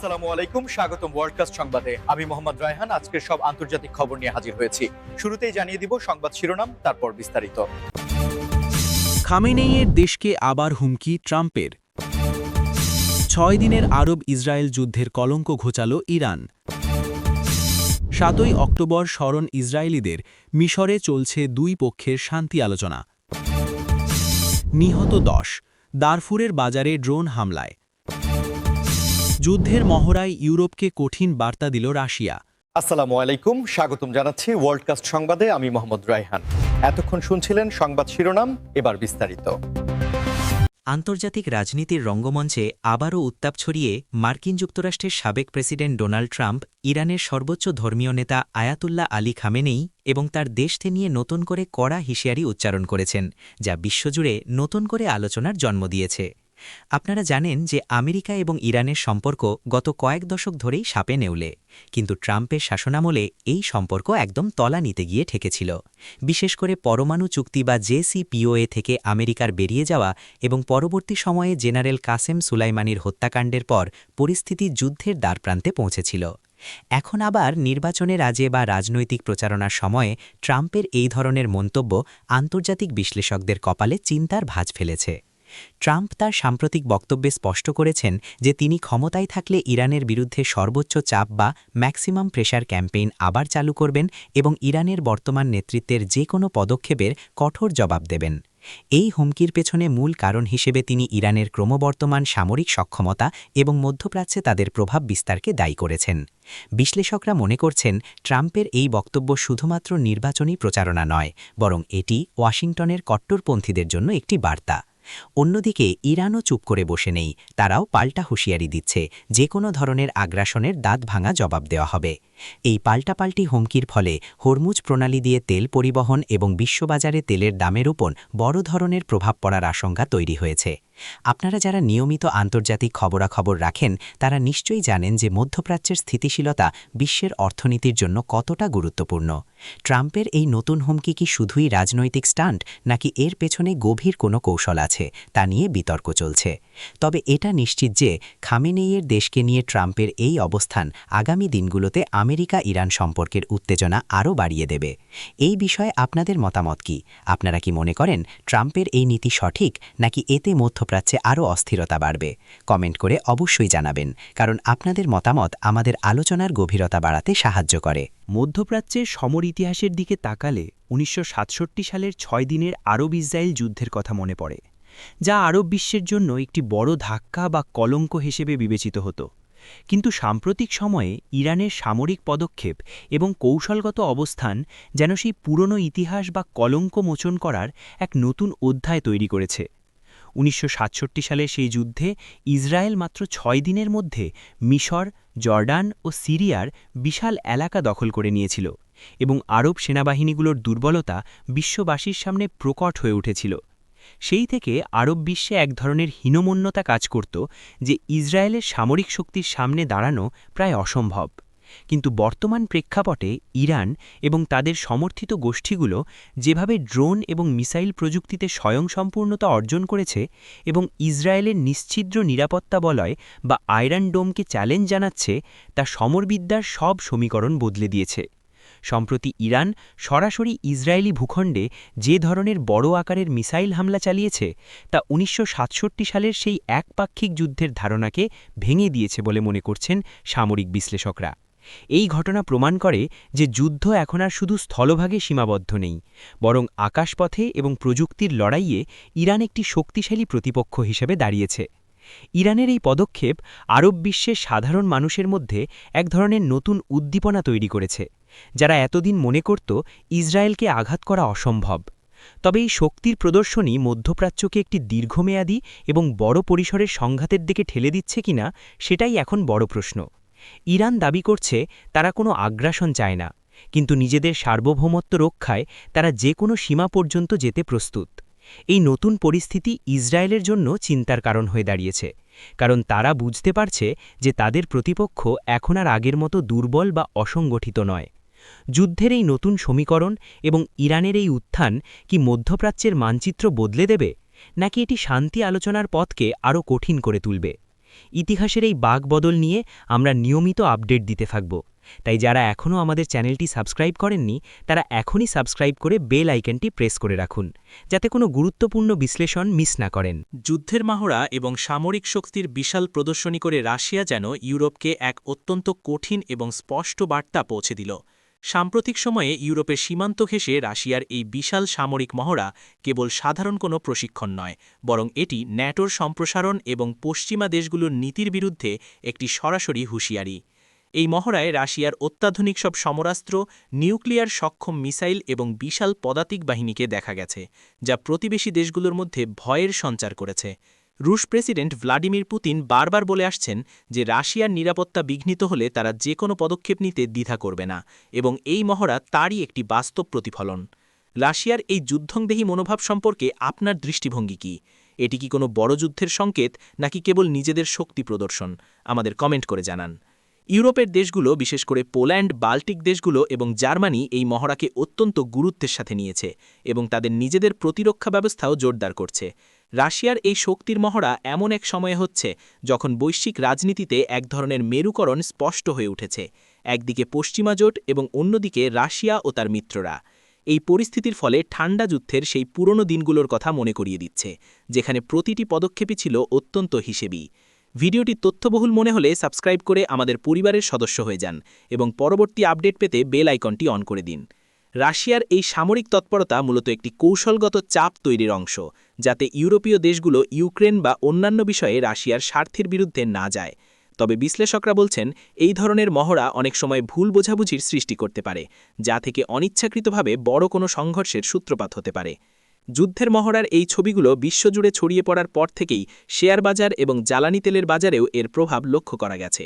আসসালামু আলাইকুম, স্বাগতম ওয়ার্ল্ডকাস্ট সংবাদে। আমি মোহাম্মদ রায়হান আজকের সব আন্তর্জাতিক খবর নিয়ে হাজির হয়েছি। শুরুতেই জানিয়ে দিব সংবাদ শিরোনাম, তারপর বিস্তারিত। খামেনেইয়ের দেশকে আবার হুমকি ট্রাম্পের। ৬ দিনের আরব ইসরায়েল যুদ্ধের কলঙ্ক ঘোচাল ইরান। ৭ই অক্টোবর স্মরণ ইসরায়েলিদের, মিশরে চলছে দুই পক্ষের শান্তি আলোচনা। নিহত ১০, দারফুরের বাজারে ড্রোন হামলায়। যুদ্ধের মহড়ায় ইউরোপকে কঠিন বার্তা দিল রাশিয়া। আসসালামু আলাইকুম, স্বাগতম জানাচ্ছি ওয়ার্ল্ডকাস্ট সংবাদে। আমি মোহাম্মদ রায়হান। এতক্ষণ শুনছিলেন সংবাদ শিরোনাম, এবার বিস্তারিত। আন্তর্জাতিক রাজনীতির রঙ্গমঞ্চে আবারও উত্তাপ ছড়িয়ে মার্কিন যুক্তরাষ্ট্রের সাবেক প্রেসিডেন্ট ডোনাল্ড ট্রাম্প ইরানের সর্বোচ্চ ধর্মীয় নেতা আয়াতুল্লাহ আলী খামেনেই এবং তার দেশকে নিয়ে নতুন করে কড়া হুঁশিয়ারি উচ্চারণ করেছেন, যা বিশ্বজুড়ে নতুন করে আলোচনার জন্ম দিয়েছে। আপনারা জানেন যে আমেরিকা এবং ইরানের সম্পর্ক গত কয়েক দশক ধরেই সাপে নেউলে, কিন্তু ট্রাম্পের শাসনামলে এই সম্পর্ক একদম তলা নিতে গিয়ে ঠেকেছিল। বিশেষ করে পরমাণু চুক্তি বা জেসিপিওএ থেকে আমেরিকার বেরিয়ে যাওয়া এবং পরবর্তী সময়ে জেনারেল কাসেম সুলাইমানির হত্যাকাণ্ডের পর পরিস্থিতি যুদ্ধের দ্বারপ্রান্তে পৌঁছেছিল। এখন আবার নির্বাচনের আগে বা রাজনৈতিক প্রচারণার সময়ে ট্রাম্পের এই ধরনের মন্তব্য আন্তর্জাতিক বিশ্লেষকদের কপালে চিন্তার ভাঁজ ফেলেছে। ট্রাম্প তার সাম্প্রতিক বক্তব্যে স্পষ্ট করেছেন যে তিনি ক্ষমতায় থাকলে ইরানের বিরুদ্ধে সর্বোচ্চ চাপ বা ম্যাক্সিমাম প্রেশার ক্যাম্পেইন আবার চালু করবেন এবং ইরানের বর্তমান নেতৃত্বের যে কোনো পদক্ষেপের কঠোর জবাব দেবেন। এই হুমকির পেছনে মূল কারণ হিসেবে তিনি ইরানের ক্রমবর্ধমান সামরিক সক্ষমতা এবং মধ্যপ্রাচ্যে তাদের প্রভাব বিস্তারকে দায়ী করেছেন। বিশ্লেষকরা মনে করছেন ট্রাম্পের এই বক্তব্য শুধুমাত্র নির্বাচনী প্রচারণা নয়, বরং এটি ওয়াশিংটনের কট্টরপন্থীদের জন্য একটি বার্তা। অন্যদিকে ইরানও চুপ করে বসে নেই, তারাও পাল্টা হুঁশিয়ারি দিচ্ছে যে কোনো ধরনের আগ্রাসনের দাঁত ভাঙা জবাব দেওয়া হবে। এই পাল্টাপাল্টি হুমকির ফলে হরমুজ প্রণালী দিয়ে তেল পরিবহন এবং বিশ্ববাজারে তেলের দামের উপর বড় ধরনের প্রভাব পড়ার আশঙ্কা তৈরি হয়েছে। আপনারা যারা নিয়মিত আন্তর্জাতিক খবরাখবর রাখেন তারা নিশ্চয়ই জানেন যে মধ্যপ্রাচ্যের স্থিতিশীলতা বিশ্বের অর্থনীতির জন্য কতটা গুরুত্বপূর্ণ। ট্রাম্পের এই নতুন হুমকি কি শুধুই রাজনৈতিক স্টান্ট, নাকি এর পেছনে গভীর কোনো কৌশল আছে, তা নিয়ে বিতর্ক চলছে। তবে এটা নিশ্চিত যে খামেনেইয়ের দেশকে নিয়ে ট্রাম্পের এই অবস্থান আগামী দিনগুলোতে আমেরিকা ইরান সম্পর্কের উত্তেজনা আরও বাড়িয়ে দেবে। এই বিষয়ে আপনাদের মতামত কি? আপনারা কি মনে করেন ট্রাম্পের এই নীতি সঠিক, নাকি এতে মধ্যপ্রাচ্যে আরও অস্থিরতা বাড়বে? কমেন্ট করে অবশ্যই জানাবেন, কারণ আপনাদের মতামত আমাদের আলোচনার গভীরতা বাড়াতে সাহায্য করে। মধ্যপ্রাচ্যের সমর ইতিহাসের দিকে তাকালে ১৯৬৭ সালের ৬ দিনের আরব ইসরায়েল যুদ্ধের কথা মনে পড়ে, যা আরব বিশ্বের জন্য একটি বড় ধাক্কা বা কলঙ্ক হিসেবে বিবেচিত হতো। কিন্তু সাম্প্রতিক সময়ে ইরানের সামরিক পদক্ষেপ এবং কৌশলগত অবস্থান যেন সেই পুরনো ইতিহাস বা কলঙ্ক মোচন করার এক নতুন অধ্যায় তৈরি করেছে। ১৯৬৭ সালে সেই যুদ্ধে ইসরায়েল মাত্র ৬ দিনের মধ্যে মিশর, জর্ডান ও সিরিয়ার বিশাল এলাকা দখল করে নিয়েছিল এবং আরব সেনাবাহিনীগুলোর দুর্বলতা বিশ্ববাসীর সামনে প্রকট হয়ে উঠেছিল। সেই থেকে আরব বিশ্বে এক ধরনের হীনমন্যতা কাজ করত যে ইসরায়েলের সামরিক শক্তির সামনে দাঁড়ানো প্রায় অসম্ভব। কিন্তু বর্তমান প্রেক্ষাপটে ইরান এবং তাদের সমর্থিত গোষ্ঠীগুলো যেভাবে ড্রোন এবং মিসাইল প্রযুক্তিতে স্বয়ংসম্পূর্ণতা অর্জন করেছে এবং ইসরায়েলের নিশ্ছিদ্র নিরাপত্তা বলয় বা আয়রন ডোমকে চ্যালেঞ্জ জানাচ্ছে, তা সমরবিদ্যার সব সমীকরণ বদলে দিয়েছে। সম্প্রতি ইরান সরাসরি ইসরায়েলি ভূখণ্ডে যে ধরনের বড় আকারের মিসাইল হামলা চালিয়েছে, তা ১৯৬৭ সালের সেই একপাক্ষিক যুদ্ধের ধারণাকে ভেঙে দিয়েছে বলে মনে করছেন সামরিক বিশ্লেষকরা। এই ঘটনা প্রমাণ করে যে যুদ্ধ এখন আর শুধু স্থলভাগে সীমাবদ্ধ নেই, বরং আকাশপথে এবং প্রযুক্তির লড়াইয়ে ইরান একটি শক্তিশালী প্রতিপক্ষ হিসেবে দাঁড়িয়েছে। ইরানের এই পদক্ষেপ আরব বিশ্বের সাধারণ মানুষের মধ্যে এক ধরনের নতুন উদ্দীপনা তৈরি করেছে, যারা এতদিন মনে করত ইসরায়েলকে আঘাত করা অসম্ভব। তবে এই শক্তির প্রদর্শনী মধ্যপ্রাচ্যকে একটি দীর্ঘমেয়াদী এবং বড় পরিসরের সংঘাতের দিকে ঠেলে দিচ্ছে কিনা, সেটাই এখন বড় প্রশ্ন। ইরান দাবি করছে তারা কোনো আগ্রাসন চায় না, কিন্তু নিজেদের সার্বভৌমত্ব রক্ষায় তারা যে কোনো সীমা পর্যন্ত যেতে প্রস্তুত। এই নতুন পরিস্থিতি ইসরায়েলের জন্য চিন্তার কারণ হয়ে দাঁড়িয়েছে, কারণ তারা বুঝতে পারছে যে তাদের প্রতিপক্ষ এখন আর আগের মতো দুর্বল বা অসংগঠিত নয়। যুদ্ধের এই নতুন সমীকরণ এবং ইরানের এই উত্থান কি মধ্যপ্রাচ্যের মানচিত্র বদলে দেবে, নাকি এটি শান্তি আলোচনার পথকে আরও কঠিন করে তুলবে? ইতিহাসের এই বাঁকবদল নিয়ে আমরা নিয়মিত আপডেট দিতে থাকব। তাই যারা এখনও আমাদের চ্যানেলটি সাবস্ক্রাইব করেননি তারা এখনই সাবস্ক্রাইব করে বেল আইকনটি প্রেস করে রাখুন, যাতে কোনো গুরুত্বপূর্ণ বিশ্লেষণ মিস না করেন। যুদ্ধের মহড়া এবং সামরিক শক্তির বিশাল প্রদর্শনী করে রাশিয়া যেন ইউরোপকে এক অত্যন্ত কঠিন এবং স্পষ্ট বার্তা পৌঁছে দিল। সাম্প্রতিক সময়ে ইউরোপের সীমান্ত ঘেঁষে রাশিয়ার এই বিশাল সামরিক মহড়া কেবল সাধারণ কোনো প্রশিক্ষণ নয়, বরং এটি ন্যাটোর সম্প্রসারণ এবং পশ্চিমা দেশগুলোর নীতির বিরুদ্ধে একটি সরাসরি হুঁশিয়ারি। এই মহড়ায় রাশিয়ার অত্যাধুনিক সব সমরাস্ত্র, নিউক্লিয়ার সক্ষম মিসাইল এবং বিশাল পদাতিক বাহিনীকে দেখা গেছে, যা প্রতিবেশী দেশগুলোর মধ্যে ভয়ের সঞ্চার করেছে। রুশ প্রেসিডেন্ট ভ্লাদিমির পুতিন বারবার বলে আসছেন যে রাশিয়ার নিরাপত্তা বিঘ্নিত হলে তারা যে কোনো পদক্ষেপ নিতে দ্বিধা করবে না, এবং এই মহড়া তারই একটি বাস্তব প্রতিফলন। রাশিয়ার এই যুদ্ধংদেহী মনোভাব সম্পর্কে আপনার দৃষ্টিভঙ্গি কি? এটি কি কোনো বড় যুদ্ধের সংকেত, নাকি কেবল নিজেদের শক্তি প্রদর্শন? আমাদের কমেন্ট করে জানান। ইউরোপের দেশগুলো, বিশেষ করে পোল্যান্ড, বাল্টিক দেশগুলো এবং জার্মানি এই মহড়াকে অত্যন্ত গুরুত্বের সাথে নিয়েছে এবং তাদের নিজেদের প্রতিরক্ষা ব্যবস্থাও জোরদার করছে। রাশিয়ার এই শক্তির মহড়া এমন এক সময়ে হচ্ছে যখন বৈশ্বিক রাজনীতিতে এক ধরনের মেরুকরণ স্পষ্ট হয়ে উঠেছে, একদিকে পশ্চিমা জোট এবং অন্যদিকে রাশিয়া ও তার মিত্ররা। এই পরিস্থিতির ফলে ঠান্ডা যুদ্ধের সেই পুরনো দিনগুলোর কথা মনে করিয়ে দিচ্ছে, যেখানে প্রতিটি পদক্ষেপই ছিল অত্যন্ত হিসেবি। ভিডিওটি তথ্যবহুল মনে হলে সাবস্ক্রাইব করে আমাদের পরিবারের সদস্য হয়ে যান এবং পরবর্তী আপডেট পেতে বেল আইকনটি অন করে দিন। রাশিয়ার এই সামরিক তৎপরতা মূলত একটি কৌশলগত চাপ তৈরির অংশ, যাতে ইউরোপীয় দেশগুলো ইউক্রেন বা অন্যান্য বিষয়ে রাশিয়ার স্বার্থের বিরুদ্ধে না যায়। তবে বিশ্লেষকরা বলছেন এই ধরনের মহড়া অনেক সময় ভুল বোঝাবুঝির সৃষ্টি করতে পারে, যা থেকে অনিচ্ছাকৃতভাবে বড় কোনো সংঘর্ষের সূত্রপাত হতে পারে। যুদ্ধের মহড়ার এই ছবিগুলো বিশ্বজুড়ে ছড়িয়ে পড়ার পর থেকেই শেয়ার বাজার এবং জ্বালানি তেলের বাজারেও এর প্রভাব লক্ষ্য করা গেছে।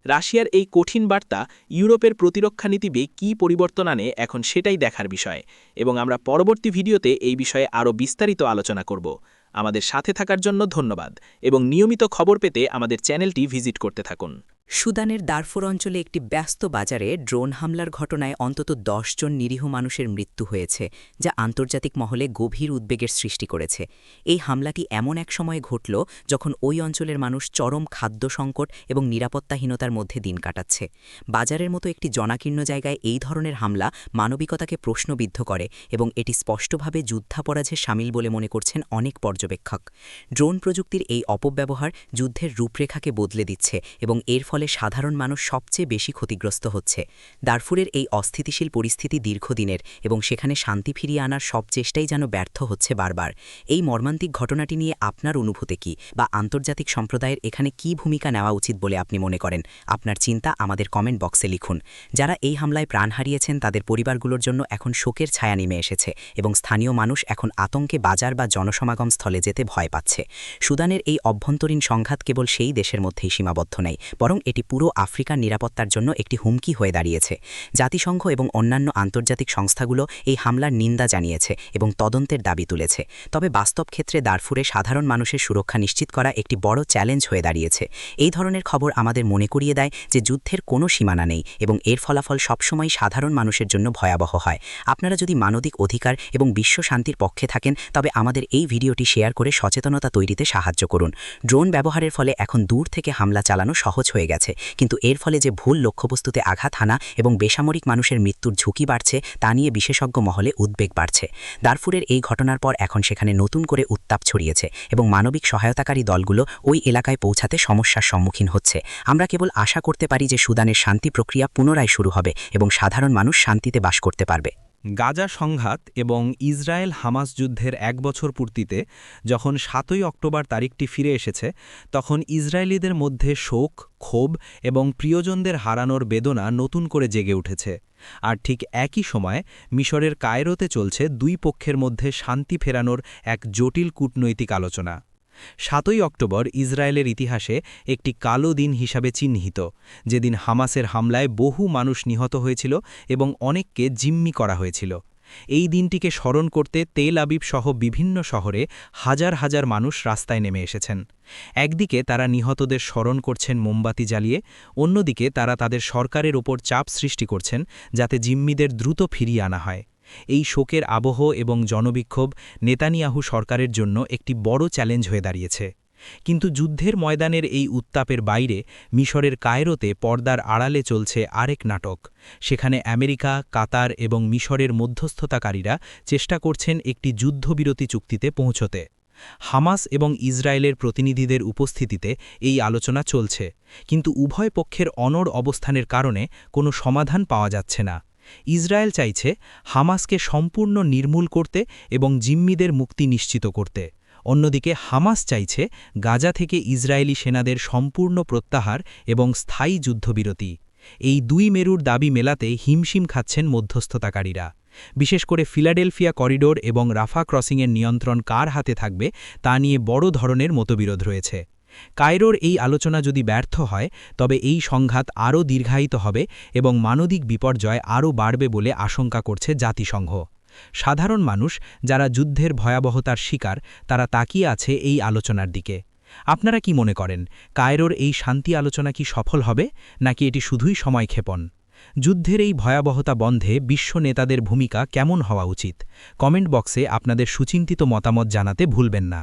রাশিয়ার এই কঠিন বার্তা ইউরোপের প্রতিরক্ষা নীতিবে কী পরিবর্তন আনে এখন সেটাই দেখার বিষয়, এবং আমরা পরবর্তী ভিডিওতে এই বিষয়ে আরও বিস্তারিত আলোচনা করব। আমাদের সাথে থাকার জন্য ধন্যবাদ এবং নিয়মিত খবর পেতে আমাদের চ্যানেলটি ভিজিট করতে থাকুন। সুদানের দারফুর অঞ্চলে একটি ব্যস্ত বাজারে ড্রোন হামলার ঘটনায় অন্তত ১০ জন নিরীহ মানুষের মৃত্যু হয়েছে, যা আন্তর্জাতিক মহলে গভীর উদ্বেগের সৃষ্টি করেছে। এই হামলাটি এমন এক সময়ে ঘটল যখন ওই অঞ্চলের মানুষ চরম খাদ্য সংকট এবং নিরাপত্তাহীনতার মধ্যে দিন কাটাচ্ছে। বাজারের মতো একটি জনাকীর্ণ জায়গায় এই ধরনের হামলা মানবিকতাকে প্রশ্নবিদ্ধ করে এবং এটি স্পষ্টভাবে যুদ্ধাপরাধে শামিল বলে মনে করছেন অনেক পর্যবেক্ষক। ড্রোন প্রযুক্তির এই অপব্যবহার যুদ্ধের রূপরেখাকে বদলে দিচ্ছে এবং এর ফলে সাধারণ মানুষ সবচেয়ে বেশি ক্ষতিগ্রস্ত হচ্ছে। দারফুরের এই অস্থিতিশীল পরিস্থিতি দীর্ঘদিনের এবং সেখানে শান্তি ফিরিয়ে আনার সব চেষ্টাই যেন ব্যর্থ হচ্ছে বারবার। এই মর্মান্তিক ঘটনাটি নিয়ে আপনার অনুভূতি কী, বা আন্তর্জাতিক সম্প্রদায়ের এখানে কী ভূমিকা নেওয়া উচিত বলে আপনি মনে করেন? আপনার চিন্তা আমাদের কমেন্ট বক্সে লিখুন। যারা এই হামলায় প্রাণ হারিয়েছেন তাদের পরিবারগুলোর জন্য এখন শোকের ছায়া নেমে এসেছে এবং স্থানীয় মানুষ এখন আতঙ্কে বাজার বা জনসমাগম স্থলে যেতে ভয় পাচ্ছে। সুদানের এই অভ্যন্তরীণ সংঘাত কেবল সেই দেশের মধ্যেই সীমাবদ্ধ নেই, বরং এটি পুরো আফ্রিকার নিরাপত্তার জন্য একটি হুমকি হয়ে দাঁড়িয়েছে। জাতিসংঘ এবং অন্যান্য আন্তর্জাতিক সংস্থাগুলো এই হামলার নিন্দা জানিয়েছে এবং তদন্তের দাবি তুলেছে। তবে বাস্তব ক্ষেত্রে দারফুরে সাধারণ মানুষের সুরক্ষা নিশ্চিত করা একটি বড় চ্যালেঞ্জ হয়ে দাঁড়িয়েছে। এই ধরনের খবর আমাদের মনে করিয়ে দেয় যে যুদ্ধের কোনো সীমানা নেই এবং এর ফলাফল সবসময় সাধারণ মানুষের জন্য ভয়াবহ হয়। আপনারা যদি মানবিক অধিকার এবং বিশ্ব শান্তির পক্ষে থাকেন তবে আমাদের এই ভিডিওটি শেয়ার করে সচেতনতা তৈরিতে সাহায্য করুন। ড্রোন ব্যবহারের ফলে এখন দূর থেকে হামলা চালানো সহজ হয়ে গেছে, কিন্তু এর ফলে যে ভুল লক্ষ্যবস্তুতে আঘাত হানা এবং বেসামরিক মানুষের মৃত্যুর ঝুঁকি বাড়ছে তা নিয়ে বিশেষজ্ঞ মহলে উদ্বেগ বাড়ছে। দারফুরের এই ঘটনার পর এখন সেখানে নতুন করে উত্তাপ ছড়িয়েছে এবং মানবিক সহায়তাকারী দলগুলো ওই এলাকায় পৌঁছাতে সমস্যার সম্মুখীন হচ্ছে। আমরা কেবল আশা করতে পারি যে সুদানের শান্তি প্রক্রিয়া পুনরায় শুরু হবে এবং সাধারণ মানুষ শান্তিতে বাস করতে পারবে। গাজা সংঘাত এবং ইসরায়েল হামাস যুদ্ধের ১ বছর পূর্তিতে যখন ৭ই অক্টোবর তারিখটি ফিরে এসেছে, তখন ইসরায়েলিদের মধ্যে শোক, ক্ষোভ এবং প্রিয়জনদের হারানোর বেদনা নতুন করে জেগে উঠেছে। আর ঠিক একই সময় মিশরের কায়রোতে চলছে দুই পক্ষের মধ্যে শান্তি ফেরানোর এক জটিল কূটনৈতিক আলোচনা। ৭ই অক্টোবর ইসরায়েলের ইতিহাসে একটি কালো দিন হিসাবে চিহ্নিত, যেদিন হামাসের হামলায় বহু মানুষ নিহত হয়েছিল এবং অনেককে জিম্মি করা হয়েছিল। এই দিনটিকে স্মরণ করতে তেল আবিব সহ বিভিন্ন শহরে হাজার হাজার মানুষ রাস্তায় নেমে এসেছেন। একদিকে তারা নিহতদের স্মরণ করছেন মোমবাতি জ্বালিয়ে, অন্যদিকে তারা তাদের সরকারের ওপর চাপ সৃষ্টি করছেন যাতে জিম্মিদের দ্রুত ফিরিয়ে আনা হয়। এই শোকের আবহ এবং জনবিক্ষোভ নেতানিয়াহু সরকারের জন্য একটি বড় চ্যালেঞ্জ হয়ে দাঁড়িয়েছে। কিন্তু যুদ্ধের ময়দানের এই উত্তাপের বাইরে মিশরের কায়রোতে পর্দার আড়ালে চলছে আরেক নাটক। সেখানে আমেরিকা, কাতার এবং মিশরের মধ্যস্থতাকারীরা চেষ্টা করছেন একটি যুদ্ধবিরতি চুক্তিতে পৌঁছতে। হামাস এবং ইসরায়েলের প্রতিনিধিদের উপস্থিতিতে এই আলোচনা চলছে, কিন্তু উভয় পক্ষের অনড় অবস্থানের কারণে কোনো সমাধান পাওয়া যাচ্ছে না। ইসরায়েল চাইছে হামাসকে সম্পূর্ণ নির্মূল করতে এবং জিম্মিদের মুক্তি নিশ্চিত করতে। অন্যদিকে হামাস চাইছে গাজা থেকে ইসরায়েলি সেনাদের সম্পূর্ণ প্রত্যাহার এবং স্থায়ী যুদ্ধবিরতি। এই দুই মেরুর দাবি মেলাতে হিমশিম খাচ্ছেন মধ্যস্থতাকারীরা। বিশেষ করে ফিলাডেলফিয়া করিডোর এবং রাফা ক্রসিংয়ের নিয়ন্ত্রণ কার হাতে থাকবে তা নিয়ে বড় ধরনের মতবিরোধ রয়েছে। কায়রোর এই আলোচনা যদি ব্যর্থ হয় তবে এই সংঘাত আরও দীর্ঘায়িত হবে এবং মানবিক বিপর্যয় আরও বাড়বে বলে আশঙ্কা করছে জাতিসংঘ। সাধারণ মানুষ যারা যুদ্ধের ভয়াবহতার শিকার, তারা তাকিয়ে আছে এই আলোচনার দিকে। আপনারা কি মনে করেন, কায়রোর এই শান্তি আলোচনা কি সফল হবে, নাকি এটি শুধুই সময়ক্ষেপণ? যুদ্ধের এই ভয়াবহতা বন্ধে বিশ্ব নেতাদের ভূমিকা কেমন হওয়া উচিত? কমেন্ট বক্সে আপনাদের সুচিন্তিত মতামত জানাতে ভুলবেন না।